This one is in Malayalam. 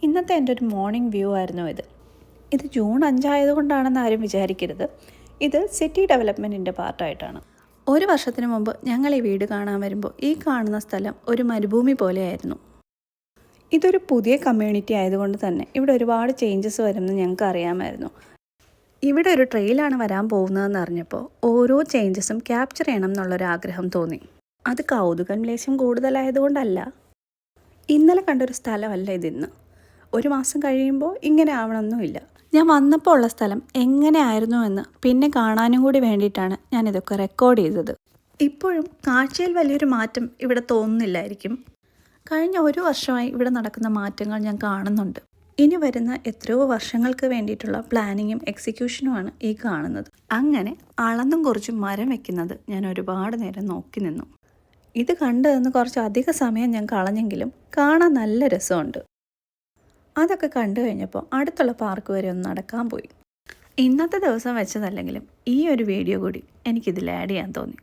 ഇന്നത്തെ എൻ്റെ ഒരു മോർണിംഗ് വ്യൂ ആയിരുന്നു ഇത് ജൂൺ 5 ആയതുകൊണ്ടാണെന്ന് ആരും വിചാരിക്കരുത്. ഇത് സിറ്റി ഡെവലപ്മെൻറ്റിൻ്റെ പാർട്ടായിട്ടാണ്. ഒരു വർഷത്തിന് മുമ്പ് ഞങ്ങൾ ഈ വീട് കാണാൻ വരുമ്പോൾ ഈ കാണുന്ന സ്ഥലം ഒരു മരുഭൂമി പോലെയായിരുന്നു. ഇതൊരു പുതിയ കമ്മ്യൂണിറ്റി ആയതുകൊണ്ട് തന്നെ ഇവിടെ ഒരുപാട് ചേഞ്ചസ് വരുമെന്ന് ഞങ്ങൾക്ക് അറിയാമായിരുന്നു. ഇവിടെ ഒരു ട്രെയിലാണ് വരാൻ പോകുന്നതെന്ന് അറിഞ്ഞപ്പോൾ ഓരോ ചേഞ്ചസും ക്യാപ്ചർ ചെയ്യണം എന്നുള്ളൊരാഗ്രഹം തോന്നി. അത് കൗതുകം ലേശം കൂടുതലായതുകൊണ്ടല്ല. ഇന്നലെ കണ്ടൊരു സ്ഥലമല്ല ഇതിന്ന്. ഒരു മാസം കഴിയുമ്പോൾ ഇങ്ങനെ ആവണമെന്നുമില്ല. ഞാൻ വന്നപ്പോൾ ഉള്ള സ്ഥലം എങ്ങനെ ആയിരുന്നു എന്ന് പിന്നെ കാണാനും കൂടി വേണ്ടിയിട്ടാണ് ഞാനിതൊക്കെ റെക്കോർഡ് ചെയ്തത്. ഇപ്പോഴും കാഴ്ചയിൽ വലിയൊരു മാറ്റം ഇവിടെ തോന്നുന്നില്ലായിരിക്കും. കഴിഞ്ഞ ഒരു വർഷമായി ഇവിടെ നടക്കുന്ന മാറ്റങ്ങൾ ഞാൻ കാണുന്നുണ്ട്. ഇനി വരുന്ന എത്രയോ വർഷങ്ങൾക്ക് വേണ്ടിയിട്ടുള്ള പ്ലാനിങ്ങും എക്സിക്യൂഷനുമാണ് ഈ കാണുന്നത്. അങ്ങനെ അളന്നും കുറിച്ചും മരം വെക്കുന്നത് ഞാൻ ഒരുപാട് നേരം നോക്കി നിന്നു. ഇത് കണ്ടു നിന്ന് കുറച്ച് അധിക സമയം ഞാൻ കളഞ്ഞെങ്കിലും കാണാൻ നല്ല രസമുണ്ട്. അതൊക്കെ കണ്ടു കഴിഞ്ഞപ്പോൾ അടുത്തുള്ള പാർക്ക് വരെ ഒന്ന് നടക്കാൻ പോയി. ഇന്നത്തെ ദിവസം വെച്ചതല്ലെങ്കിലും ഈ ഒരു വീഡിയോ കൂടി എനിക്കിതിൽ ആഡ് ചെയ്യാൻ തോന്നി.